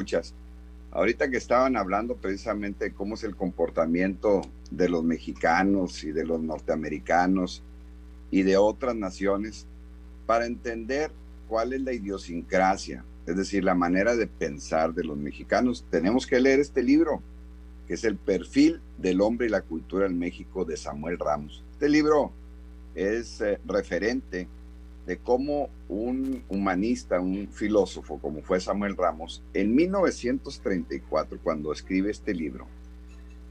Escuchas. Ahorita que estaban hablando precisamente de cómo es el comportamiento de los mexicanos y de los norteamericanos y de otras naciones, para entender cuál es la idiosincrasia, es decir, la manera de pensar de los mexicanos, tenemos que leer este libro, que es El perfil del hombre y la cultura en México de Samuel Ramos. Este libro es referente de cómo un humanista, un filósofo como fue Samuel Ramos, en 1934, cuando escribe este libro,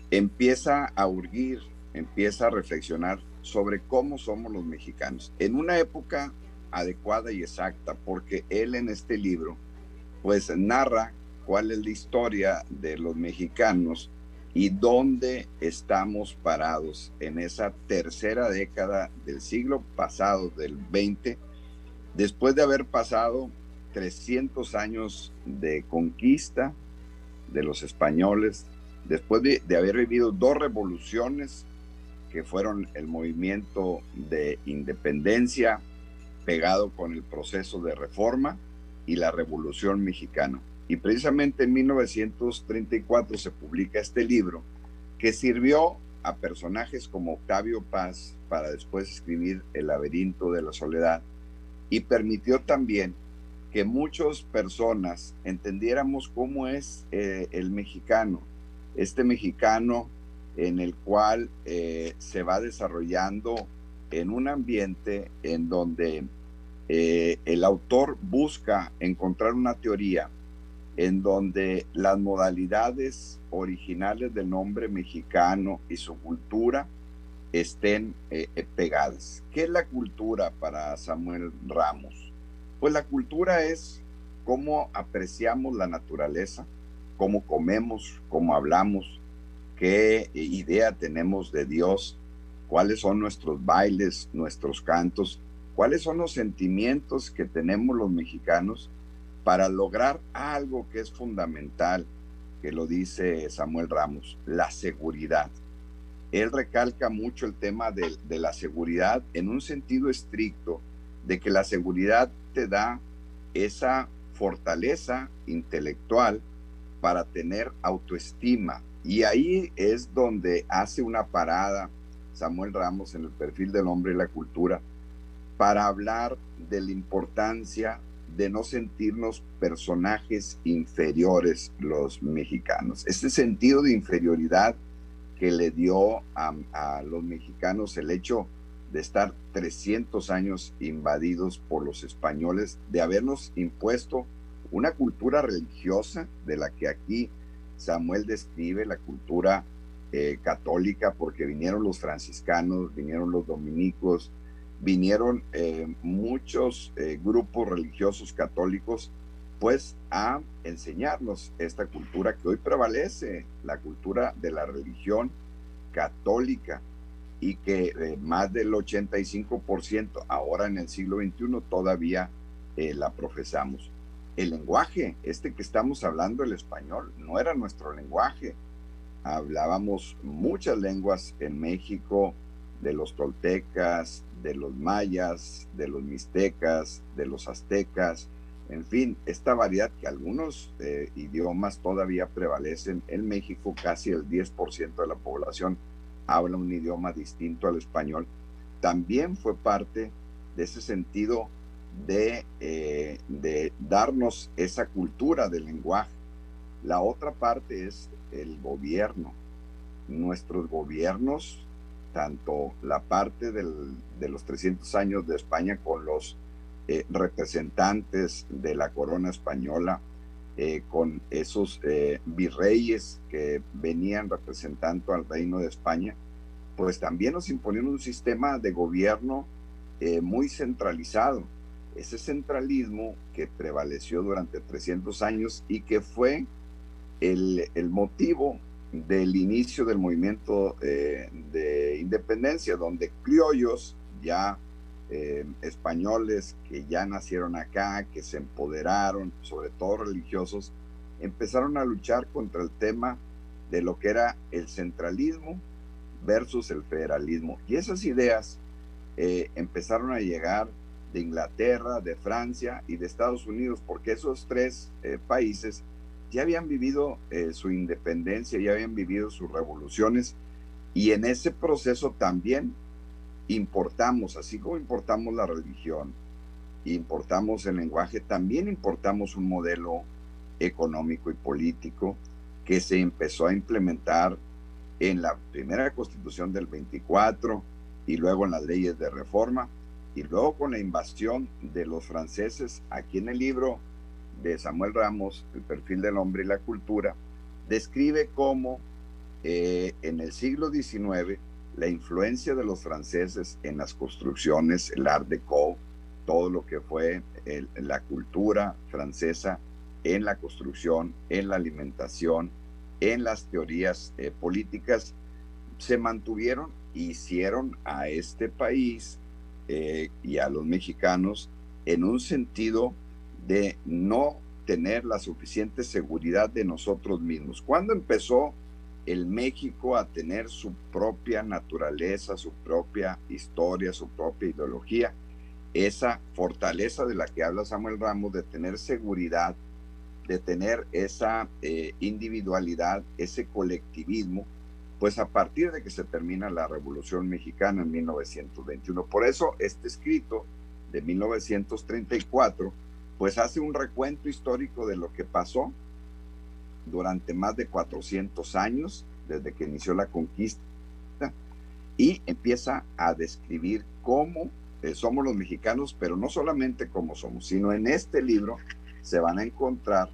empieza a urgir, empieza a reflexionar sobre cómo somos los mexicanos, en una época adecuada y exacta, porque él en este libro pues narra cuál es la historia de los mexicanos y dónde estamos parados en esa tercera década del siglo pasado, del 20, después de haber pasado 300 años de conquista de los españoles, después de haber vivido dos revoluciones que fueron el movimiento de independencia pegado con el proceso de reforma y la Revolución Mexicana. Y precisamente en 1934 se publica este libro que sirvió a personajes como Octavio Paz para después escribir El laberinto de la soledad y permitió también que muchas personas entendiéramos cómo es el mexicano, este mexicano en el cual se va desarrollando en un ambiente en donde el autor busca encontrar una teoría en donde las modalidades originales del nombre mexicano y su cultura estén pegadas. ¿Qué es la cultura para Samuel Ramos? Pues la cultura es cómo apreciamos la naturaleza, cómo comemos, cómo hablamos, qué idea tenemos de Dios, cuáles son nuestros bailes, nuestros cantos, cuáles son los sentimientos que tenemos los mexicanos para lograr algo que es fundamental, que lo dice Samuel Ramos, la seguridad. Él recalca mucho el tema de la seguridad en un sentido estricto, de que la seguridad te da esa fortaleza intelectual para tener autoestima. Y ahí es donde hace una parada Samuel Ramos en el perfil del hombre y la cultura para hablar de la importancia de no sentirnos personajes inferiores los mexicanos. Este sentido de inferioridad que le dio a los mexicanos el hecho de estar 300 años invadidos por los españoles, de habernos impuesto una cultura religiosa de la que aquí Samuel describe, la cultura católica, porque vinieron los franciscanos, vinieron los dominicos, vinieron muchos grupos religiosos católicos pues a enseñarnos esta cultura que hoy prevalece, la cultura de la religión católica, y que más del 85% ahora en el siglo XXI todavía la profesamos. El lenguaje, este que estamos hablando, el español, no era nuestro lenguaje. Hablábamos muchas lenguas en México, de los toltecas, de los mayas, de los mixtecas, de los aztecas, en fin, esta variedad que algunos idiomas todavía prevalecen en México, casi el 10% de la población habla un idioma distinto al español, también fue parte de ese sentido de darnos esa cultura del lenguaje. La otra parte es el gobierno. Nuestros gobiernos, tanto la parte de los 300 años de España con los representantes de la corona española, con esos virreyes que venían representando al reino de España, pues también nos imponieron un sistema de gobierno muy centralizado. Ese centralismo que prevaleció durante 300 años y que fue el motivo del inicio del movimiento de independencia, donde criollos ya españoles que ya nacieron acá, que se empoderaron, sobre todo religiosos, empezaron a luchar contra el tema de lo que era el centralismo versus el federalismo. Y esas ideas empezaron a llegar de Inglaterra, de Francia y de Estados Unidos, porque esos tres países ya habían vivido su independencia, ya habían vivido sus revoluciones, y en ese proceso también importamos, así como importamos la religión, importamos el lenguaje, también importamos un modelo económico y político que se empezó a implementar en la primera constitución del 24 y luego en las leyes de reforma y luego con la invasión de los franceses. Aquí en el libro de Samuel Ramos, El perfil del hombre y la cultura, describe cómo en el siglo XIX la influencia de los franceses en las construcciones, el Art Deco, todo lo que fue la cultura francesa en la construcción, en la alimentación, en las teorías políticas, se mantuvieron e hicieron a este país y a los mexicanos en un sentido de no tener la suficiente seguridad de nosotros mismos. ¿Cuándo empezó el México a tener su propia naturaleza, su propia historia, su propia ideología? Esa fortaleza de la que habla Samuel Ramos, de tener seguridad, de tener esa individualidad, ese colectivismo, pues a partir de que se termina la Revolución Mexicana en 1921. Por eso este escrito de 1934, pues hace un recuento histórico de lo que pasó durante más de 400 años, desde que inició la conquista, y empieza a describir cómo somos los mexicanos, pero no solamente cómo somos, sino en este libro se van a encontrar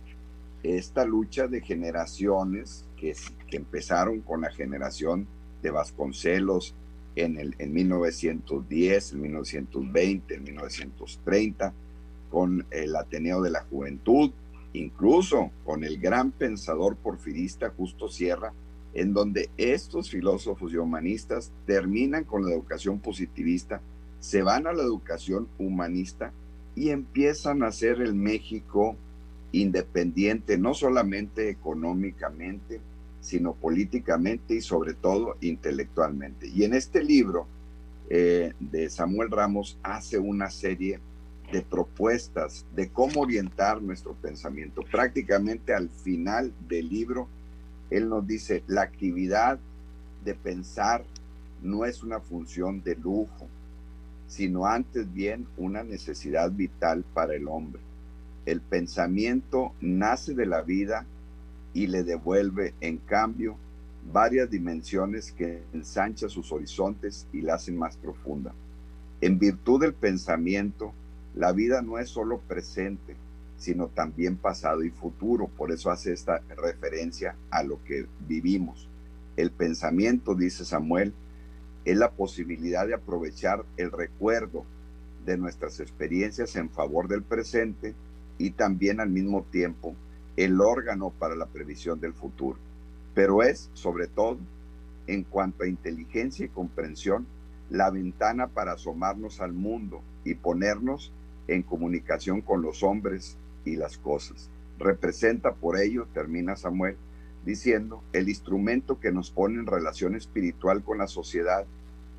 esta lucha de generaciones que empezaron con la generación de Vasconcelos en 1910, en 1920, en 1930, con el Ateneo de la Juventud, incluso con el gran pensador porfirista Justo Sierra, en donde estos filósofos y humanistas terminan con la educación positivista, se van a la educación humanista y empiezan a hacer el México independiente, no solamente económicamente, sino políticamente y sobre todo intelectualmente. Y en este libro de Samuel Ramos hace una serie de propuestas de cómo orientar nuestro pensamiento. Prácticamente al final del libro, él nos dice, la actividad de pensar no es una función de lujo, sino antes bien una necesidad vital para el hombre. El pensamiento nace de la vida y le devuelve, en cambio, varias dimensiones que ensanchan sus horizontes y la hacen más profunda. En virtud del pensamiento, la vida no es solo presente, sino también pasado y futuro. Por eso hace esta referencia a lo que vivimos. El pensamiento, dice Samuel, es la posibilidad de aprovechar el recuerdo de nuestras experiencias en favor del presente y también al mismo tiempo el órgano para la previsión del futuro. Pero es, sobre todo, en cuanto a inteligencia y comprensión, la ventana para asomarnos al mundo y ponernos en comunicación con los hombres y las cosas. Representa por ello, termina Samuel diciendo, el instrumento que nos pone en relación espiritual con la sociedad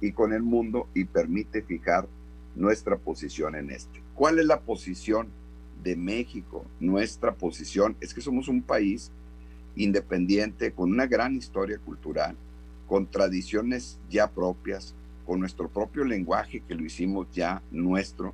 y con el mundo y permite fijar nuestra posición en este. ¿Cuál es la posición de México? Nuestra posición es que somos un país independiente, con una gran historia cultural, con tradiciones ya propias, con nuestro propio lenguaje que lo hicimos ya nuestro,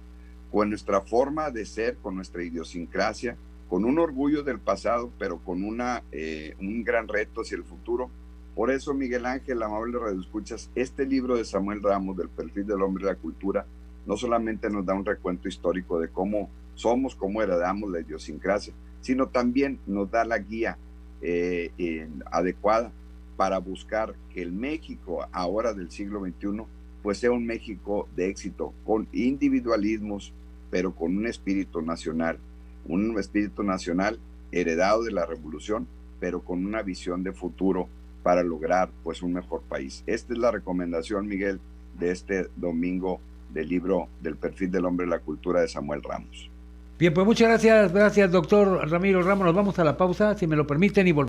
con nuestra forma de ser, con nuestra idiosincrasia, con un orgullo del pasado, pero con un gran reto hacia el futuro. Por eso, Miguel Ángel, amable radioescuchas, este libro de Samuel Ramos, del perfil del hombre y la cultura, no solamente nos da un recuento histórico de cómo somos, cómo heredamos la idiosincrasia, sino también nos da la guía adecuada para buscar que el México ahora del siglo XXI pues sea un México de éxito, con individualismos, pero con un espíritu nacional heredado de la revolución, pero con una visión de futuro para lograr pues un mejor país. Esta es la recomendación, Miguel, de este domingo del libro del perfil del hombre y la cultura de Samuel Ramos. Bien, pues muchas gracias, doctor Ramiro Ramos. Nos vamos a la pausa, si me lo permiten, y volvemos.